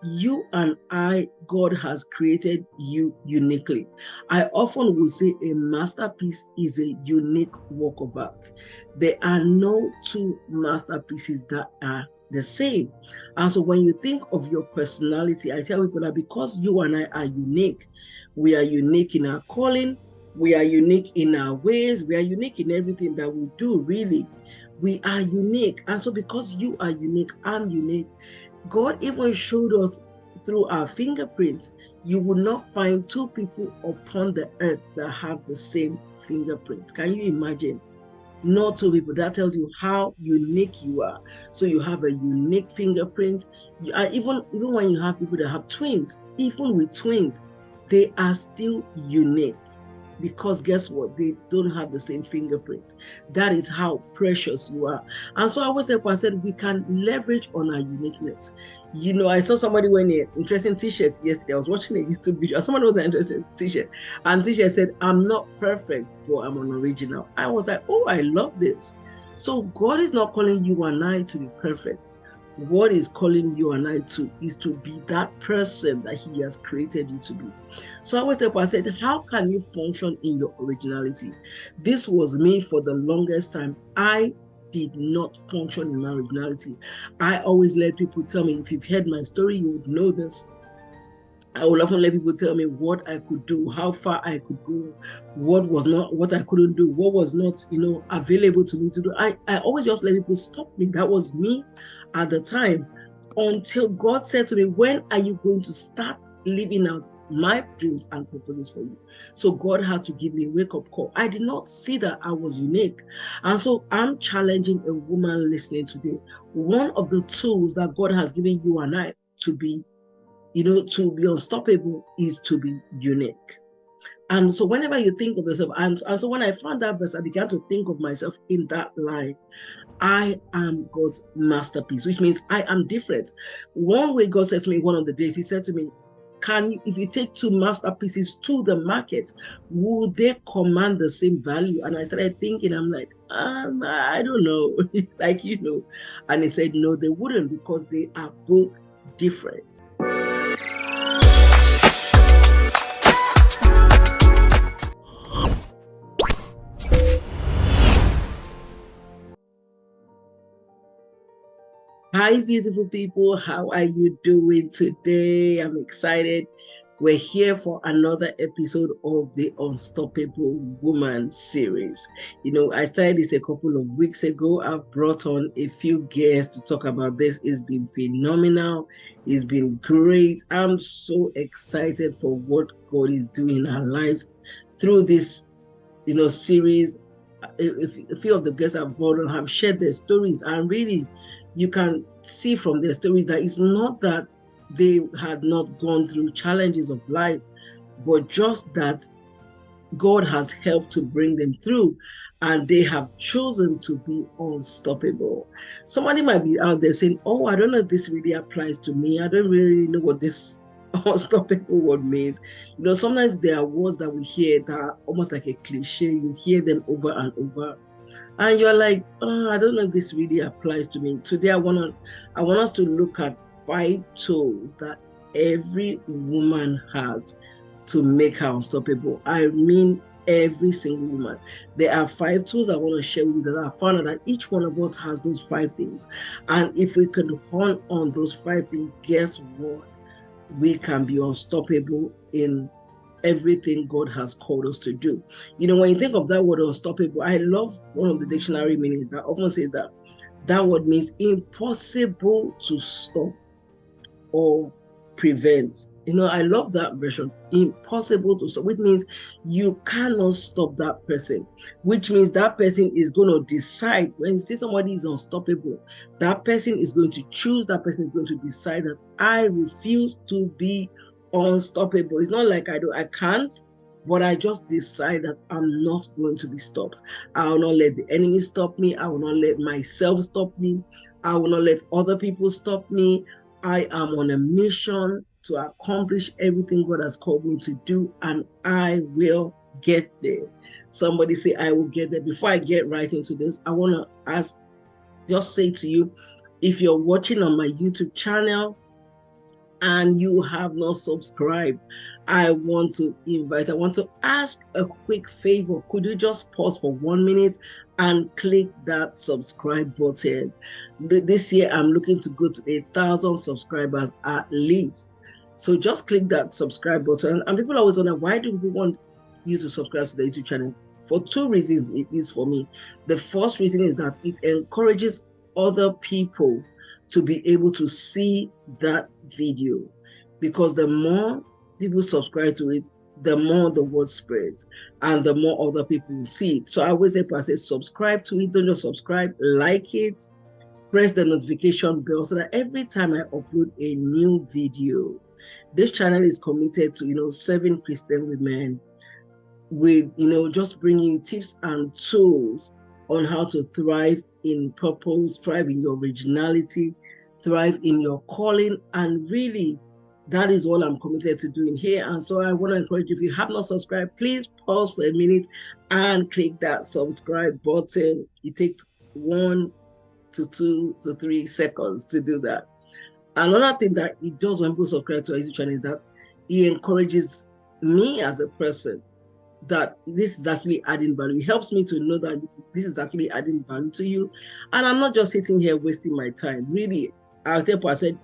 You and I, God has created you uniquely. I often will say a masterpiece is a unique work of art. There are no two masterpieces that are the same. And so when you think of your personality, I tell people that because you and I are unique, we are unique in our calling, we are unique in our ways, we are unique in everything that we do, really. We are unique. And so because you are unique, I'm unique. God even showed us through our fingerprints. You will not find two people upon the earth that have the same fingerprint. Can you imagine? Not two people. That tells you how unique you are. So you have a unique fingerprint. Even when you have people that have twins, even with twins, they are still unique because guess what? They don't have the same fingerprint. That is how precious you are. And so I said we can leverage on our uniqueness. I saw somebody wearing an interesting t-shirt yesterday. I was watching a YouTube video. Somebody was an interesting t-shirt. And t-shirt said, I'm not perfect, but I'm an original. I was like, oh, I love this. So God is not calling you and I to be perfect. What is calling you and I to is to be that person that He has created you to be. So I said, how can you function in your originality? This was me for the longest time. I did not function in my originality. I always let people tell me, if you've heard my story, you would know this. I will often let people tell me what I could do, how far I could go, what I couldn't do, what was not, available to me to do. I always just let people stop me. That was me at the time, until God said to me, when are you going to start living out my dreams and purposes for you? So God had to give me a wake-up call. I did not see that I was unique. And so I'm challenging a woman listening today. One of the tools that God has given you and I to be unstoppable is to be unique. And so whenever you think of yourself, and so when I found that verse, I began to think of myself in that line. I am God's masterpiece, which means I am different. One way God said to me one of the days, He said to me, if you take two masterpieces to the market, would they command the same value? And I started thinking, I'm like, I don't know, And He said, no, they wouldn't, because they are both different. Hi, beautiful people. How are you doing today? I'm excited. We're here for another episode of the Unstoppable Woman series. I started this a couple of weeks ago. I've brought on a few guests to talk about this. It's been phenomenal. It's been great. I'm so excited for what God is doing in our lives through this, series. A few of the guests I've brought on have shared their stories, and really, you can see from their stories that it's not that they had not gone through challenges of life, but just that God has helped to bring them through, and they have chosen to be unstoppable. Somebody might be out there saying, oh, I don't know if this really applies to me. I don't really know what this unstoppable word means. Sometimes there are words that we hear that are almost like a cliche. You hear them over and over, and you're like, oh, I don't know if this really applies to me. Today, I want us to look at 5 tools that every woman has to make her unstoppable. I mean, every single woman. There are 5 tools I want to share with you that I found out that each one of us has those 5 things. And if we can hone on those 5 things, guess what? We can be unstoppable in everything God has called us to do. When you think of that word unstoppable, I love one of the dictionary meanings that often says that word means impossible to stop or prevent. I love that version, impossible to stop, which means you cannot stop that person, which means that person is going to decide. When you say somebody is unstoppable, that person is going to choose, that person is going to decide that I refuse to be unstoppable. It's not like I can't, but I just decide that I'm not going to be stopped. I will not let the enemy stop me. I will not let myself stop me. I will not let other people stop me. I am on a mission to accomplish everything God has called me to do, and I will get there. Somebody say, I will get there. Before I get right into this, I want to say to you, if you're watching on my YouTube channel, and you have not subscribed, I want to ask a quick favor. Could you just pause for 1 minute and click that subscribe button? This year, I'm looking to go to 1,000 subscribers at least. So just click that subscribe button. And people always wonder, why do people want you to subscribe to the YouTube channel? For two reasons it is for me. The first reason is that it encourages other people to be able to see that video, because the more people subscribe to it, the more the word spreads and the more other people will see it. So I always say, subscribe to it. Don't just subscribe, like it, press the notification bell so that every time I upload a new video, this channel is committed to, serving Christian women with, just bringing you tips and tools on how to thrive in purpose, thrive in your originality, thrive in your calling. And really, that is all I'm committed to doing here. And so I want to encourage you, if you have not subscribed, please pause for a minute and click that subscribe button. It takes 1 to 2 to 3 seconds to do that. Another thing that it does when people subscribe to our YouTube channel is that it encourages me as a person that this is actually adding value. It helps me to know that this is actually adding value to you. And I'm not just sitting here wasting my time. Really, I said,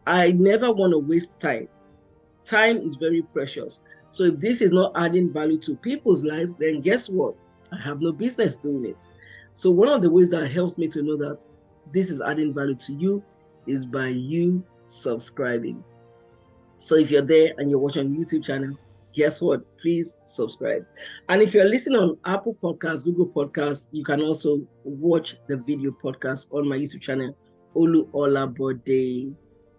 I never want to waste time. Time is very precious. So if this is not adding value to people's lives, then guess what? I have no business doing it. So one of the ways that helps me to know that this is adding value to you is by you subscribing. So if you're there and you're watching YouTube channel, guess what? Please subscribe. And if you're listening on Apple Podcasts, Google Podcasts, you can also watch the video podcast on my YouTube channel, Olu Olabode.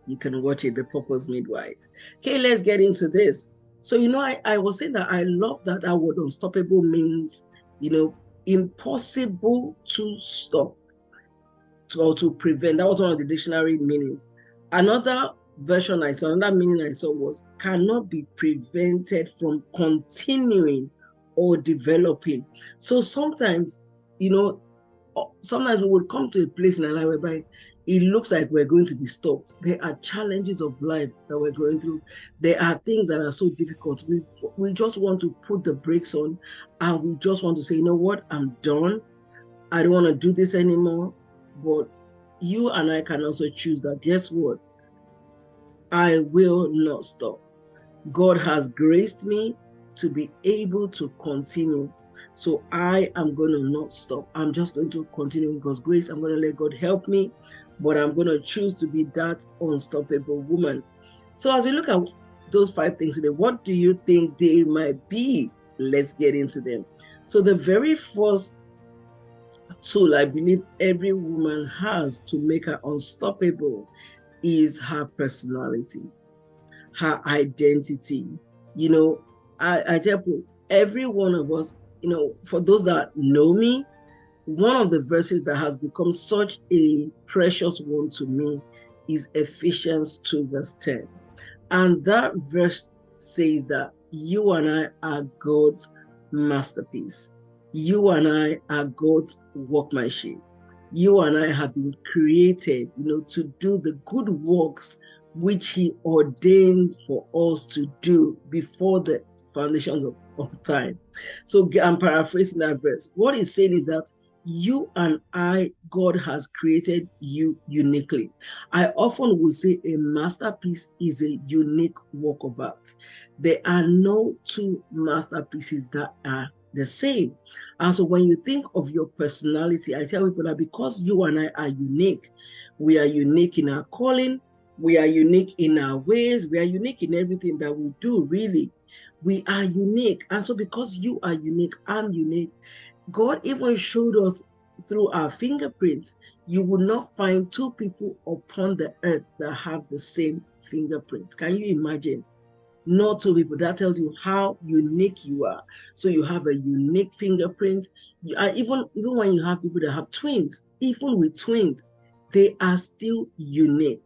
You can watch it, The Purpose Midwife. Okay, let's get into this. So, I was saying that I love that word unstoppable means, impossible to stop or to prevent. That was one of the dictionary meanings. Another meaning I saw was cannot be prevented from continuing or developing. So sometimes, sometimes we would come to a place in our life whereby it looks like we're going to be stopped. There are challenges of life that we're going through. There are things that are so difficult. We just want to put the brakes on, and we just want to say, you know what, I'm done. I don't want to do this anymore. But you and I can also choose that, guess what? I will not stop. God has graced me to be able to continue. So I am going to not stop. I'm just going to continue in God's grace. I'm going to let God help me, but I'm going to choose to be that unstoppable woman. So as we look at those 5 things today, what do you think they might be? Let's get into them. So the very first tool I believe every woman has to make her unstoppable is her personality, her identity. I tell you, every one of us, for those that know me, one of the verses that has become such a precious one to me is Ephesians 2 verse 10. And that verse says that you and I are God's masterpiece. You and I are God's workmanship. You and I have been created, to do the good works which He ordained for us to do before the foundations of time. So I'm paraphrasing that verse. What he's saying is that you and I, God has created you uniquely. I often will say a masterpiece is a unique work of art. There are no two masterpieces that are the same. And so when you think of your personality, I tell people that because you and I are unique, we are unique in our calling, we are unique in our ways, we are unique in everything that we do, really. We are unique. And so because you are unique, I'm unique, God even showed us through our fingerprints. You will not find 2 people upon the earth that have the same fingerprint. Can you imagine? Not 2 people. That tells you how unique you are. So you have a unique fingerprint. Even when you have people that have twins, even with twins, they are still unique.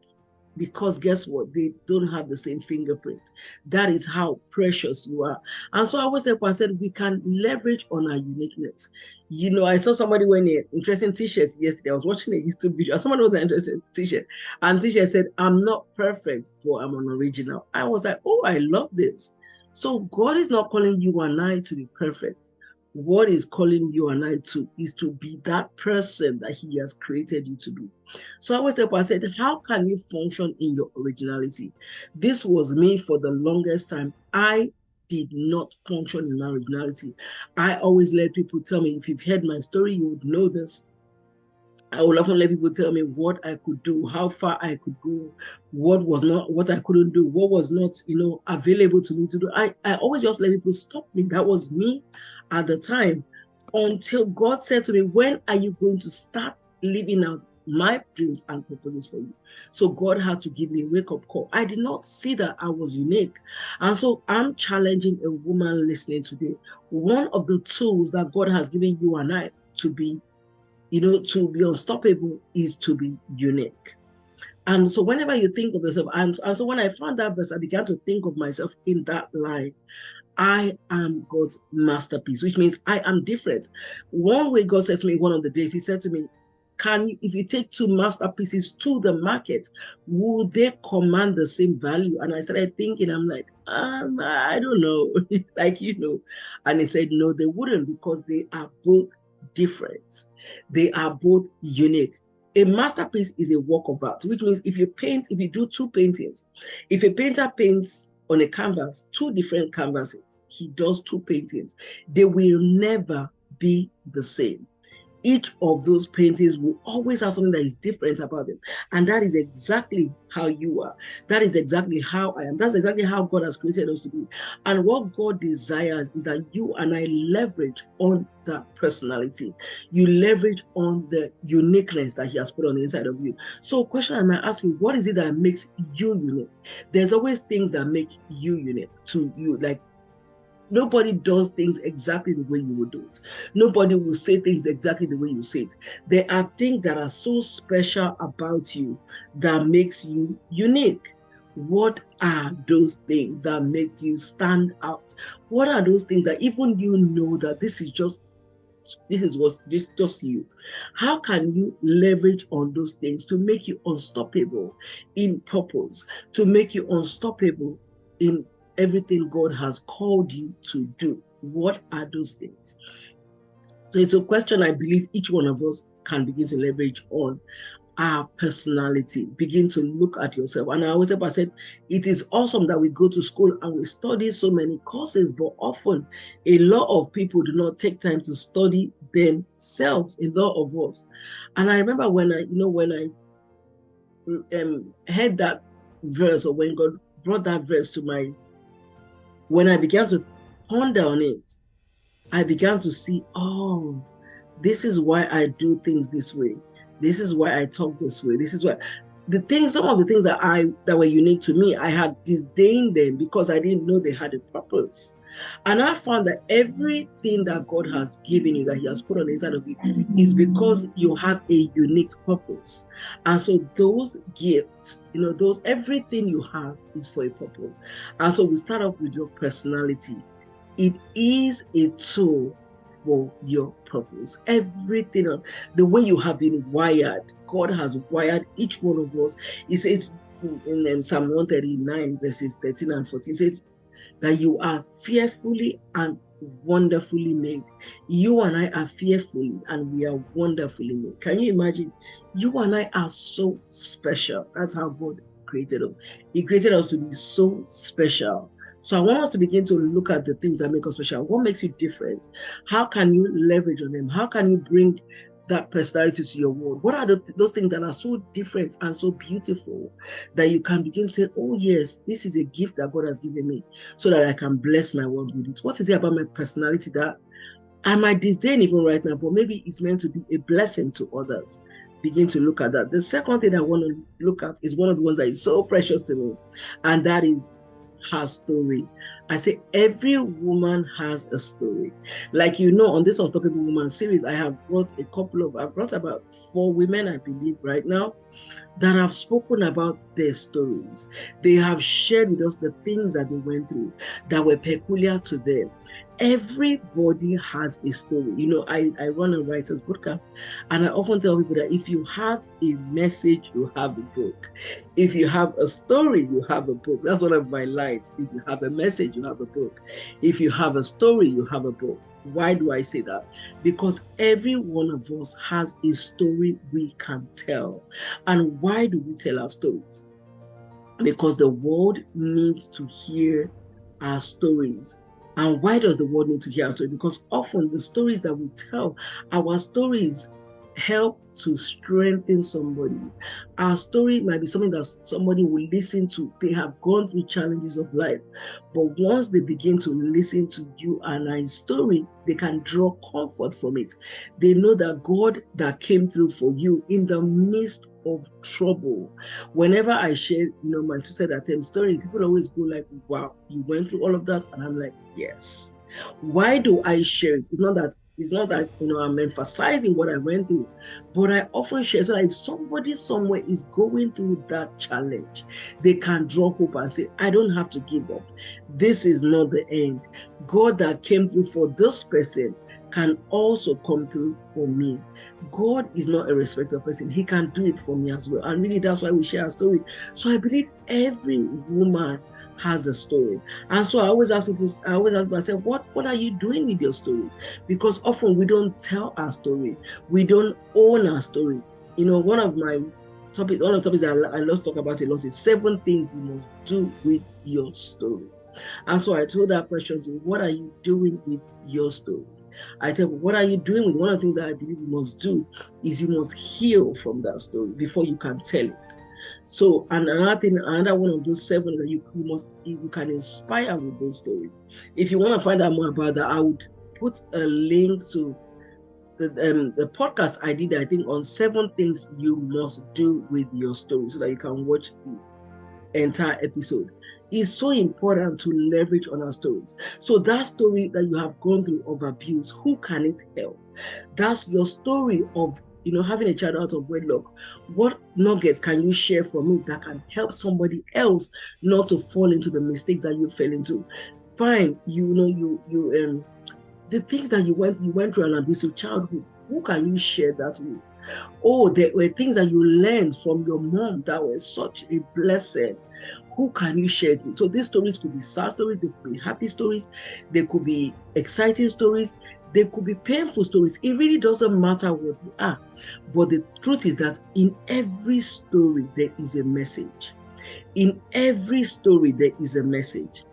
because guess what? They don't have the same fingerprint. That is how precious you are. And so I always say, I said, we can leverage on our uniqueness. I saw somebody wearing an interesting t-shirt yesterday. I was watching a YouTube video. Someone was an interesting t-shirt. And t-shirt said, I'm not perfect, but I'm an original. I was like, oh, I love this. So God is not calling you and I to be perfect. What is calling you and I to is to be that person that He has created you to be. So I always tell people, I said, how can you function in your originality? This was me for the longest time. I did not function in my originality. I always let people tell me, if you've heard my story, you would know this. I will often let people tell me what I could do, how far I could go, what I couldn't do, what was not, available to me to do. I always just let people stop me. That was me at the time, until God said to me, when are you going to start living out my dreams and purposes for you? So God had to give me a wake-up call. I did not see that I was unique. And so I'm challenging a woman listening today. One of the tools that God has given you and I to be unstoppable is to be unique. And so whenever you think of yourself, and so when I found that verse, I began to think of myself in that line. I am God's masterpiece, which means I am different. One way God said to me one of the days, He said to me, if you take two masterpieces to the market, would they command the same value? And I started thinking, I'm like, I don't know, And He said, no, they wouldn't, because they are both different. They are both unique. A masterpiece is a work of art, which means if you do two paintings, if a painter paints on a canvas, two different canvases, he does two paintings, they will never be the same. Each of those paintings will always have something that is different about them. And that is exactly how you are. That is exactly how I am. That's exactly how God has created us to be. And what God desires is that you and I leverage on that personality. You leverage on the uniqueness that He has put on the inside of you. So a question I might ask you, what is it that makes you unique? There's always things that make you unique to you. Like, nobody does things exactly the way you would do it. Nobody will say things exactly the way you say it. There are things that are so special about you that makes you unique. What are those things that make you stand out? What are those things that even you know that this is just you? How can you leverage on those things to make you unstoppable in purpose, to make you unstoppable in everything God has called you to do? What are those things? So it's a question I believe each one of us can begin to leverage on. Our personality. Begin to look at yourself. And I always said, it is awesome that we go to school and we study so many courses, but often a lot of people do not take time to study themselves, a lot of us. And I remember when I heard that verse, or when God brought that verse to when I began to ponder on it, I began to see, oh, this is why I do things this way. This is why I talk this way. This is why some of the things that were unique to me, I had disdained them because I didn't know they had a purpose. And I found that everything that God has given you, that He has put on the inside of you, is because you have a unique purpose. And so those gifts, everything you have is for a purpose. And so we start off with your personality. It is a tool for your purpose. Everything, the way you have been wired, God has wired each one of us. He says in Psalm 139, verses 13 and 14, it says that you are fearfully and wonderfully made. You and I are fearfully and we are wonderfully made. Can you imagine? You and I are so special. That's how God created us. He created us to be so special. So I want us to begin to look at the things that make us special. What makes you different? How can you leverage on them? How can you bring that personality to your world? What are those things that are so different and so beautiful that you can begin to say, oh yes, this is a gift that God has given me so that I can bless my world with it? What is it about my personality that I might disdain even right now, but maybe it's meant to be a blessing to others? Begin to look at that. The second thing I want to look at is one of the ones that is so precious to me, and that is, her story. I say every woman has a story. Like, on this Unstoppable Woman series, I've brought about 4 women, I believe, right now, that have spoken about their stories. They have shared with us the things that they went through that were peculiar to them. Everybody has a story. I run a writer's bootcamp, and I often tell people that if you have a message, you have a book. If you have a story, you have a book. That's one of my lines. If you have a message, you have a book. If you have a story, you have a book. Why do I say that? Because every one of us has a story we can tell. And why do we tell our stories? Because the world needs to hear our stories. And why does the world need to hear our story? Because often the stories that we tell, our stories help to strengthen somebody. Our story might be something that somebody will listen to. They have gone through challenges of life. But once they begin to listen to you and our story, they can draw comfort from it. They know that God that came through for you in the midst of trouble. Whenever I share, my suicide attempt story, people always go like, wow, you went through all of that? And I'm like, yes. Why do I share it? It's not that I'm emphasizing what I went through, but I often share so that if somebody somewhere is going through that challenge, they can draw hope and say, I don't have to give up. This is not the end. God that came through for this person can also come through for me. God is not a respecter of person. He can do it for me as well. And really, that's why we share our story. So I believe every woman has a story. And so I always ask myself, what are you doing with your story? Because often we don't tell our story. We don't own our story. One of the topics that I love to talk about a lot is 7 things you must do with your story. And so I told that question to, what are you doing with your story? I tell you, what are you doing with one of the things that I believe you must do is you must heal from that story before you can tell it. So, and another one of those 7 that you can inspire with those stories. If you want to find out more about that, I would put a link to the podcast I did, I think, on 7 things you must do with your story, so that you can watch the entire episode. It's so important to leverage on our stories. So that story that you have gone through of abuse, who can it help? That's your story of having a child out of wedlock. What nuggets can you share from it that can help somebody else not to fall into the mistakes that you fell into? Fine, the things that you went through an abusive childhood, who can you share that with? Oh, there were things that you learned from your mom that were such a blessing. Who can you share it with? So these stories could be sad stories, they could be happy stories, they could be exciting stories, they could be painful stories. It really doesn't matter what they are. But the truth is that in every story, there is a message. In every story, there is a message.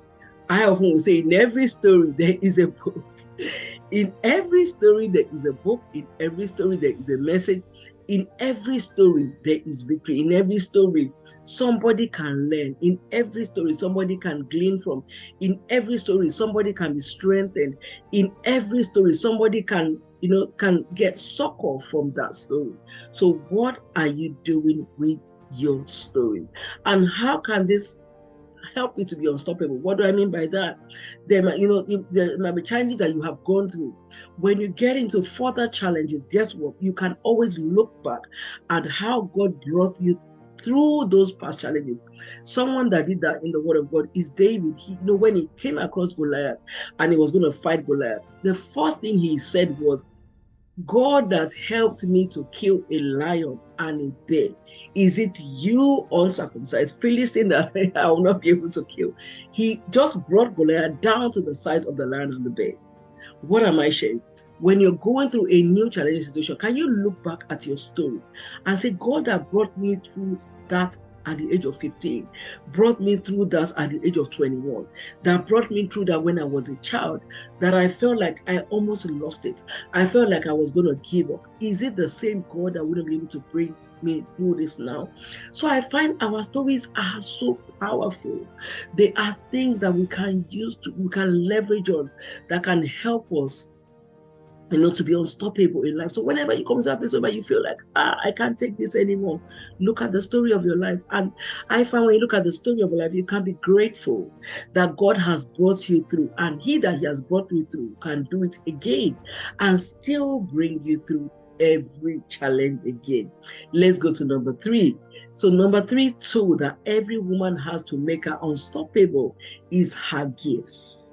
I often will say, in every story, there is a book. In every story, there is a book. In every story, there is a message. In every story, there is victory. In every story, somebody can learn. In every story, somebody can glean from. In every story, somebody can be strengthened. In every story, somebody can get succor from that story. So what are you doing with your story? And how can this help you to be unstoppable? What do I mean by that? There might be challenges that you have gone through. When you get into further challenges, guess what? You can always look back at how God brought you through those past challenges. Someone that did that in the Word of God is David. When he came across Goliath and he was going to fight Goliath, the first thing he said was, God that helped me to kill a lion and a bear, is it you, uncircumcised Philistine, that I will not be able to kill? He just brought Goliath down to the size of the lion and the bear. What am I saying? When you're going through a new challenging situation, can you look back at your story and say, God that brought me through that at the age of 15, brought me through that at the age of 21, that brought me through that when I was a child, that I felt like I almost lost it. I felt like I was going to give up. Is it the same God that wouldn't be able to bring me through this now? So I find our stories are so powerful. They are things that we can use we can leverage on, that can help us to be unstoppable in life. So whenever you come to that place where you feel like, I can't take this anymore, look at the story of your life. And I find when you look at the story of your life, you can be grateful that God has brought you through, and he that he has brought you through can do it again and still bring you through every challenge again. Let's go to number 3. So number 3 tool that every woman has to make her unstoppable is her gifts.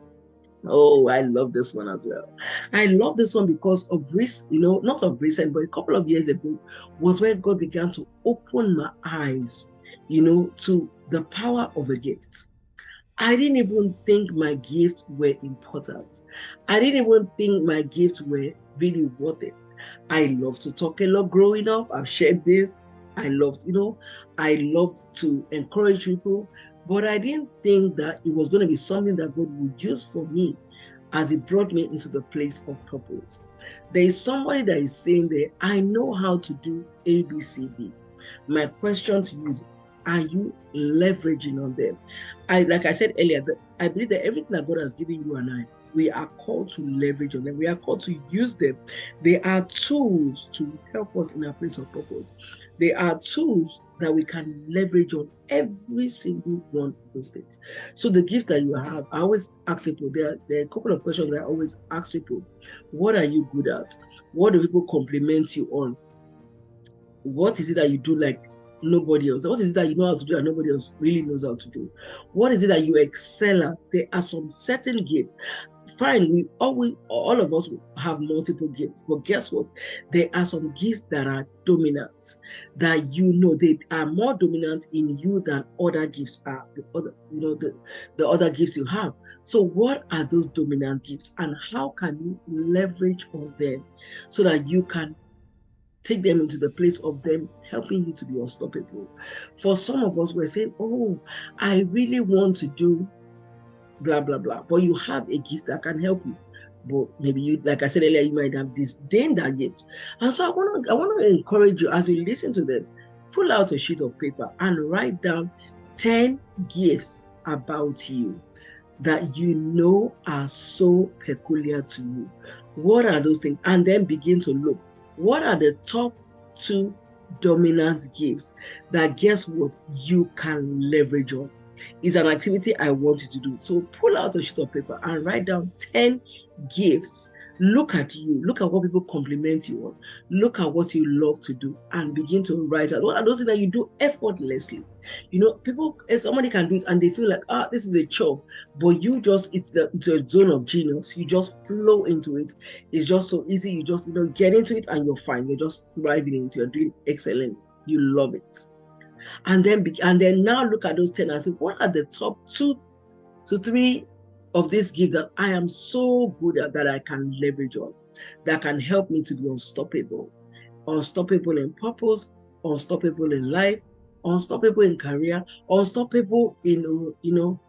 Oh, I love this one as well. I love this one because of not of recent, but a couple of years ago was where God began to open my eyes, to the power of a gift. I didn't even think my gifts were important. I didn't even think my gifts were really worth it. I loved to talk a lot growing up. I've shared this. I loved to encourage people, but I didn't think that it was going to be something that God would use for me as He brought me into the place of purpose. There is somebody that is saying there, I know how to do A, B, C, D. My question to you is, are you leveraging on them? Like I said earlier, I believe that everything that God has given you and I, we are called to leverage on them. We are called to use them. They are tools to help us in our place of purpose. They are tools that we can leverage on every single one of those things. So the gift that you have, I always ask people, there are a couple of questions that I always ask people. What are you good at? What do people compliment you on? What is it that you do like nobody else? What is it that you know how to do and nobody else really knows how to do? What is it that you excel at? There are some certain gifts. Fine, all of us have multiple gifts, but guess what? There are some gifts that are dominant, that they are more dominant in you than other gifts are. The other gifts you have. So what are those dominant gifts, and how can you leverage on them so that you can take them into the place of them helping you to be unstoppable? For some of us, we're saying, oh, I really want to do blah, blah, blah. But you have a gift that can help you. But maybe you, like I said earlier, you might have disdained that gift. And so I want to encourage you, as you listen to this, pull out a sheet of paper and write down 10 gifts about you that you know are so peculiar to you. What are those things? And then begin to look. What are the top 2 dominant gifts that, guess what, you can leverage on? Is an activity I want you to do. So pull out a sheet of paper and write down 10 gifts. Look at you. Look at what people compliment you on. Look at what you love to do and begin to write out. What are those things that you do effortlessly? Somebody can do it and they feel like, this is a chore. But it's a zone of genius. You just flow into it. It's just so easy. You just get into it and you're fine. You're just thriving into it. You're doing excellent. You love it. And then now look at those 10 and say, what are the top 2 to 3 of these gifts that I am so good at that I can leverage on, that can help me to be unstoppable? Unstoppable in purpose, unstoppable in life, unstoppable in career, unstoppable in,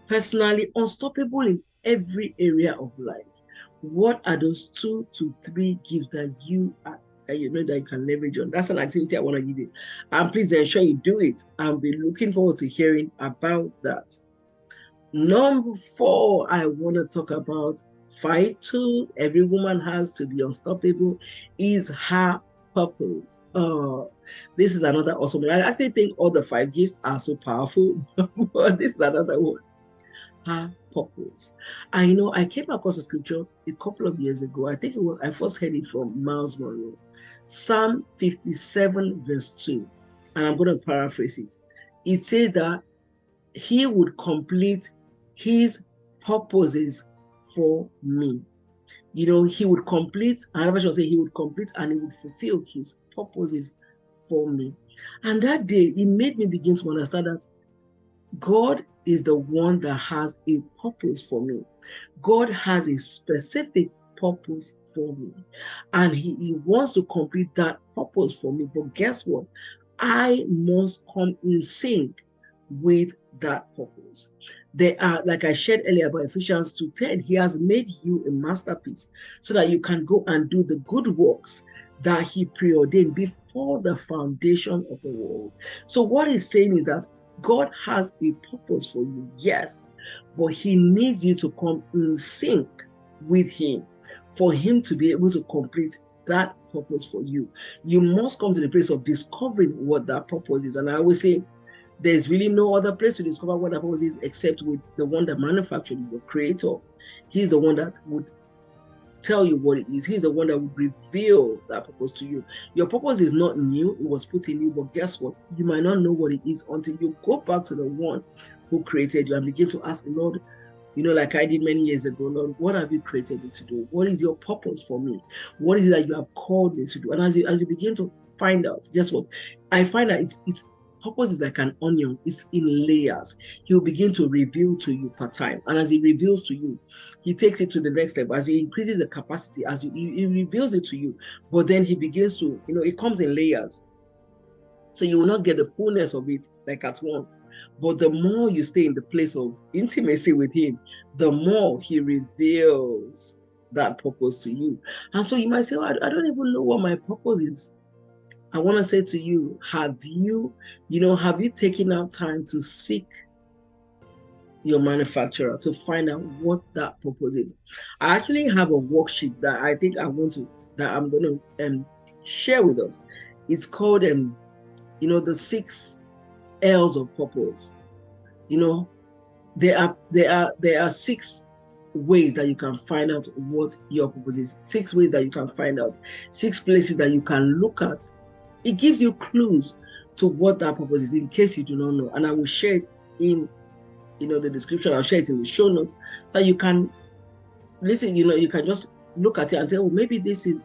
personally, unstoppable in every area of life. What are those 2 to 3 gifts that you are that you can leverage on? That's an activity I want to give you. And please ensure you do it. I'll be looking forward to hearing about that. Number 4, I want to talk about 5 tools every woman has to be unstoppable is her purpose. Oh, this is another awesome one. I actually think all the 5 gifts are so powerful, but this is another one. Her purpose. I came across a scripture a couple of years ago. I think I first heard it from Miles Monroe. Psalm 57 verse 2. And I'm going to paraphrase it. It says that He would complete His purposes for me. He would complete, another version will say He would complete and He would fulfill His purposes for me. And that day, it made me begin to understand that God is the one that has a purpose for me. God has a specific purpose for me. And He wants to complete that purpose for me. But guess what? I must come in sync with that purpose. There are, like I shared earlier about Ephesians 2:10, He has made you a masterpiece so that you can go and do the good works that He preordained before the foundation of the world. So what He's saying is that God has a purpose for you, yes, but He needs you to come in sync with Him for him to be able to complete that purpose for you, you must come to the place of discovering what that purpose is. And I always say, there's really no other place to discover what that purpose is except with the one that manufactured you, your creator. He's the one that would tell you what it is. He's the one that will reveal that purpose to you. Your purpose is not new, it was put in you, but guess what? You might not know what it is until you go back to the one who created you and begin to ask the Lord, like I did many years ago, Lord, what have you created me to do? What is your purpose for me? What is it that you have called me to do? And as you begin to find out, guess what? I find that it's purpose is like an onion. It's in layers. He'll begin to reveal to you per time. And as he reveals to you, he takes it to the next level. As he increases the capacity, he reveals it to you. But then he begins to, it comes in layers. So you will not get the fullness of it like at once. But the more you stay in the place of intimacy with him, the more he reveals that purpose to you. And so you might say, I don't even know what my purpose is. I want to say to you, have you taken out time to seek your manufacturer to find out what that purpose is? I actually have a worksheet that I think I'm going to share with us. It's called the 6 L's of purpose. There are 6 ways that you can find out what your purpose is. 6 ways that you can find out. 6 places that you can look at. It gives you clues to what that purpose is in case you do not know. And I will share it in the description. I'll share it in the show notes so you can listen. You can just look at it and say, oh, maybe this is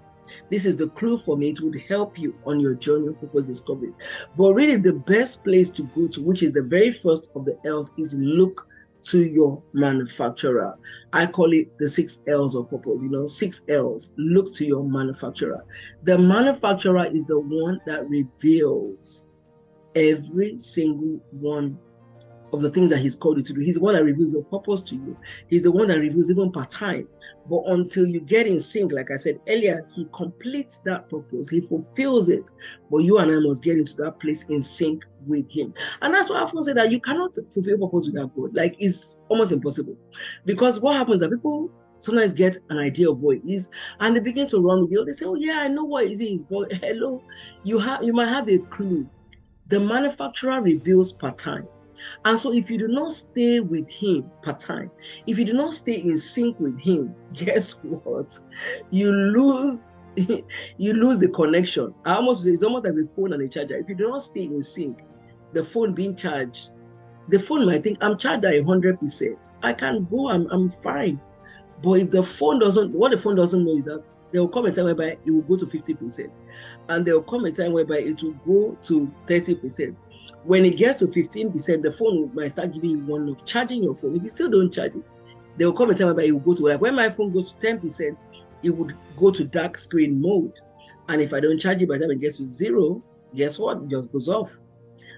the clue for me. It would help you on your journey of purpose discovery. But really the best place to go to, which is the very first of the L's, is look to your manufacturer. I call it the 6 L's of purpose. 6 L's. Look to your manufacturer. The manufacturer is the one that reveals every single one of the things that he's called you to do. He's the one that reveals your purpose to you. He's the one that reveals even part time. But until you get in sync, like I said earlier, he completes that purpose. He fulfills it. But you and I must get into that place in sync with him. And that's why I often say that you cannot fulfill purpose without God. Like, it's almost impossible. Because what happens is that people sometimes get an idea of what it is and they begin to run with it. They say, oh yeah, I know what it is. But hello, you might have a clue. The manufacturer reveals part time. And so if you do not stay with him part time, if you do not stay in sync with him, guess what? You lose the connection. It's almost like the phone and a charger. If you do not stay in sync, the phone being charged, the phone might think, I'm charged at 100%. I can go, I'm fine. But if the phone doesn't know is that there will come a time whereby it will go to 50%. And there will come a time whereby it will go to 30%. When it gets to 15%, the phone might start giving you one of charging your phone. If you still don't charge it, there will come a time whereby it will go to, like when my phone goes to 10%, it would go to dark screen mode. And if I don't charge it by the time it gets to 0, guess what? It just goes off.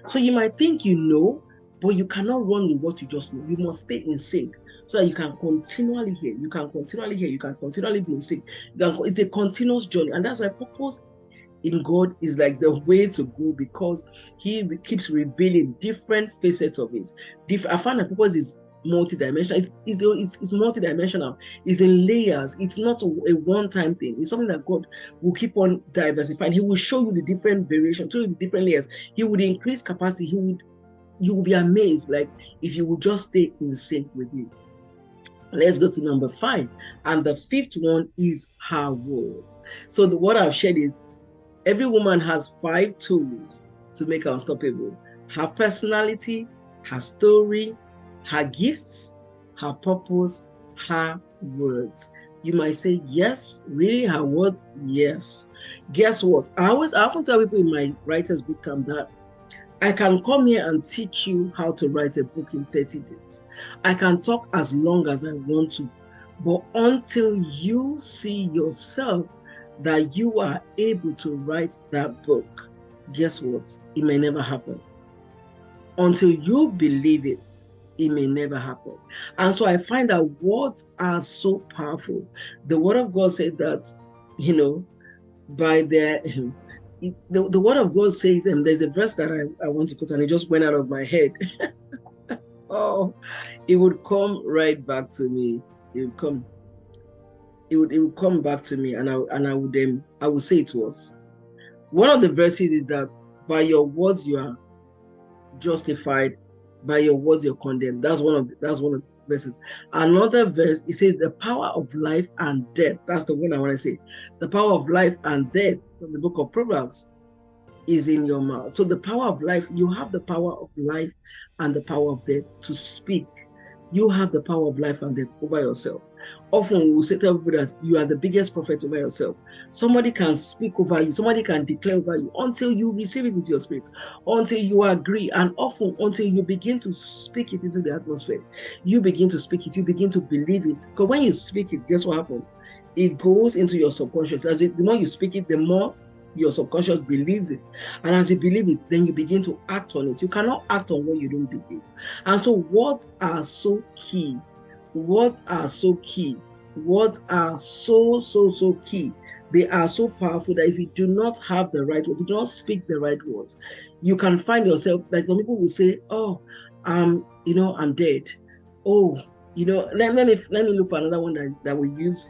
So you might think you know, but you cannot run with what you just know. You must stay in sync so that you can continually hear. You can continually be in sync. It's a continuous journey. And that's why purpose in God is like the way to go, because he keeps revealing different facets of it. I find that purpose is multidimensional. It's multidimensional. It's in layers. It's not a one-time thing. It's something that God will keep on diversifying. He will show you the different variations, show you the different layers. He would increase capacity. You will be amazed, like if you would just stay in sync with you. Let's go to number 5. And the 5th one is her words. So what I've shared is every woman has 5 tools to make her unstoppable. Her personality, her story, her gifts, her purpose, her words. You might say, yes, really, her words? Yes. Guess what? I often tell people in my writer's bootcamp that I can come here and teach you how to write a book in 30 days. I can talk as long as I want to. But until you see yourself that you are able to write that book, guess what? It may never happen. Until you believe it, it may never happen. And so I find that words are so powerful. The word of God said that, by the word of God says, and there's a verse that I want to quote, and it just went out of my head. Oh, it would come right back to me. It it would come back to me, and I would say it was. One of the verses is that by your words you are justified, by your words you're condemned. That's one of the verses. Another verse, it says the power of life and death. That's the one I want to say. The power of life and death from the book of Proverbs is in your mouth. So the power of life, you have the power of life and the power of death to speak. You have the power of life and death over yourself. Often we will say to everybody that you are the biggest prophet over yourself. Somebody can speak over you, somebody can declare over you until you receive it into your spirit, until you agree, and often until you begin to speak it into the atmosphere. You begin to speak it, you begin to believe it. Because when you speak it, guess what happens? It goes into your subconscious. The more you speak it, the more your subconscious believes it. And as you believe it, then you begin to act on it. You cannot act on what you don't believe. And so words are so key. Words are so key. Words are so key. They are so powerful that if you do not have the right words, if you do not speak the right words, you can find yourself, like some people will say, oh, I'm dead. Oh, let me look for another one that we use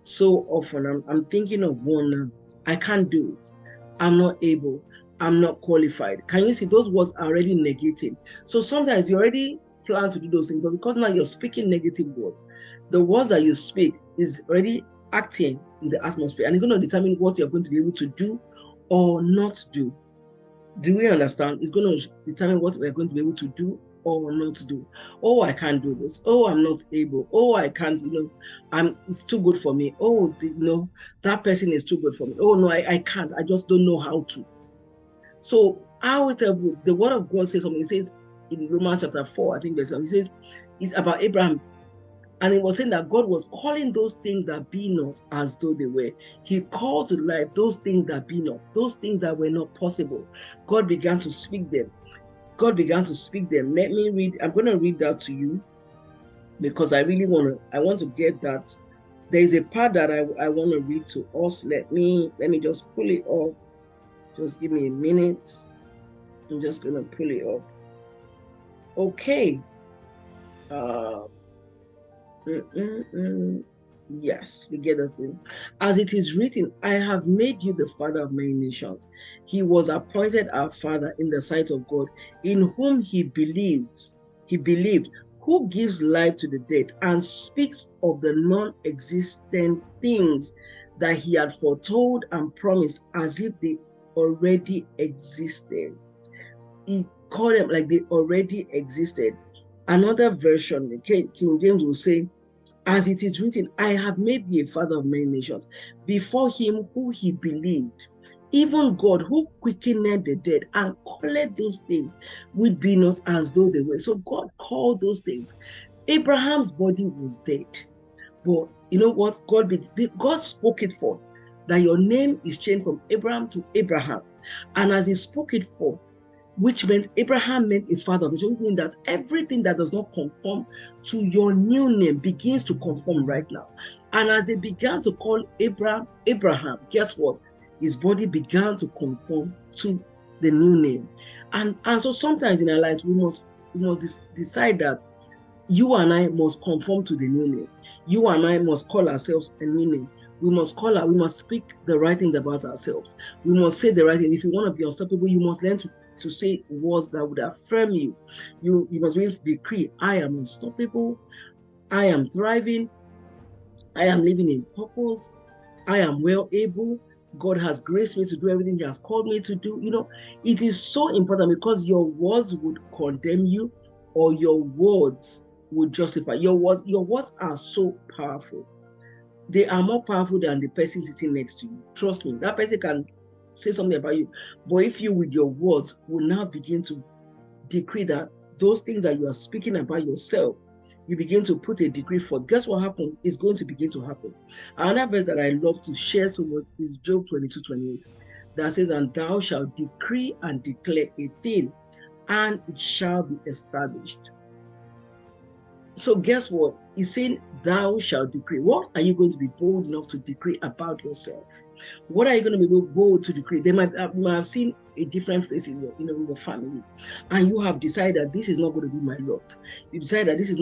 so often. I'm thinking of one now. I can't do it. I'm not able. I'm not qualified. Can you see those words are already negating? So sometimes you already plan to do those things, but because now you're speaking negative words, the words that you speak is already acting in the atmosphere, and it's going to determine what you're going to be able to do or not do. Do we understand? It's going to determine what we're going to be able to do or not to do. Oh, I can't do this. Oh, I'm not able. Oh, I can't, it's too good for me. Oh, that person is too good for me. Oh, no, I can't. I just don't know how to. So I always tell you, the word of God says something. It says in Romans chapter 4, I think verse 7, it says it's about Abraham. And it was saying that God was calling those things that be not as though they were. He called to life those things that be not, those things that were not possible. God began to speak them. God began to speak them. Let me read. I'm going to read that to you because I want to get that. There is a part that I want to read to us. Let me just pull it up. Just give me a minute. I'm just going to pull it up. Okay. Yes, we get this thing. As it is written, I have made you the father of many nations. He was appointed our father in the sight of God, in whom he believed, who gives life to the dead and speaks of the non-existent things that he had foretold and promised as if they already existed. He called them like they already existed. Another version, King James will say, as it is written, I have made thee a father of many nations, before him who he believed, even God who quickened the dead and called those things which be not as though they were. So God called those things. Abraham's body was dead. But you know what? God spoke it forth, that your name is changed from Abraham to Abraham. And as he spoke it forth, which meant Abraham meant a father, which means that everything that does not conform to your new name begins to conform right now. And as they began to call Abraham, guess what? His body began to conform to the new name. And so sometimes in our lives, we must decide that you and I must conform to the new name. You and I must call ourselves a new name. We must speak the right things about ourselves. We must say the right thing. If you want to be unstoppable, you must learn to say words that would affirm you. You must always decree, I am unstoppable, I am thriving, I am living in purpose, I am well able, God has graced me to do everything he has called me to do. It is so important, because your words would condemn you or your words would justify. Your words are so powerful. They are more powerful than the person sitting next to you. Trust me, that person can say something about you. But if you, with your words, will now begin to decree that those things that you are speaking about yourself, you begin to put a decree forth, guess what happens? It's going to begin to happen. Another verse that I love to share so much is Job 22:28, that says, and thou shalt decree and declare a thing, and it shall be established. So guess what? He's saying, thou shalt decree. What are you going to be bold enough to decree about yourself? What are you going to be bold to decree? They might have seen a different face in your family, and you have decided that this is not going to be my lot. You decide that this is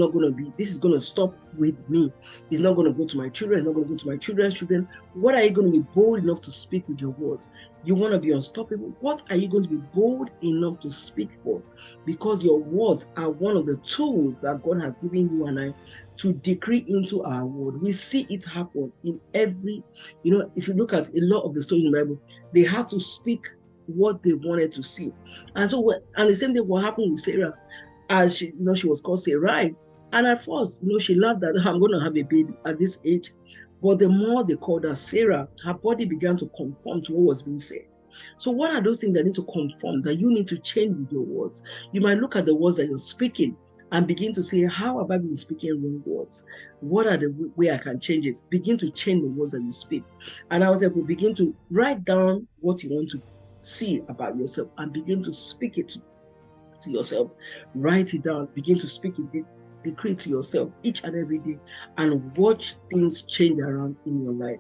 going to stop with me. It's not going to go to my children. It's not going to go to my children's children. What are you going to be bold enough to speak with your words? You want to be unstoppable. What are you going to be bold enough to speak for? Because your words are one of the tools that God has given you and I to decree into our world. We see it happen in every, if you look at a lot of the stories in the Bible, they had to speak what they wanted to see. And so, and the same thing what happened with Sarah, as she was called Sarai. And at first, she loved that I'm going to have a baby at this age. But the more they called her Sarah, her body began to conform to what was being said. So what are those things that need to conform, that you need to change with your words? You might look at the words that you're speaking and begin to say, how have I been speaking wrong words? What are the way I can change it? Begin to change the words that you speak. And I was able to begin to write down what you want to see about yourself and begin to speak it to yourself. Write it down, begin to speak it, decree to yourself each and every day, and watch things change around in your life.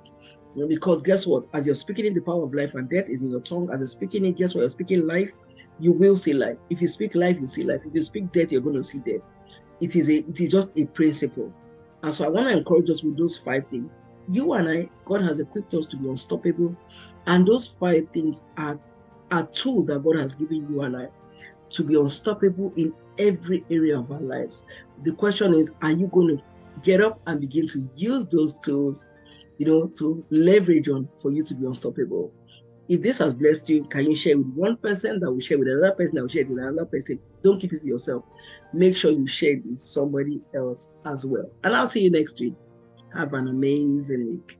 Because guess what? As you're speaking in the power of life and death is in your tongue, as you're speaking it, guess what? You're speaking life, you will see life. If you speak life, you see life. If you speak death, you're going to see death. It is just a principle. And so I want to encourage us with those 5 things. You and I, God has equipped us to be unstoppable. And those 5 things are tools that God has given you and I to be unstoppable in every area of our lives. The question is, are you going to get up and begin to use those tools, to leverage on for you to be unstoppable? If this has blessed you, can you share with one person, that will share with another person, that will share with another person? Don't keep it to yourself. Make sure you share it with somebody else as well. And I'll see you next week. Have an amazing week.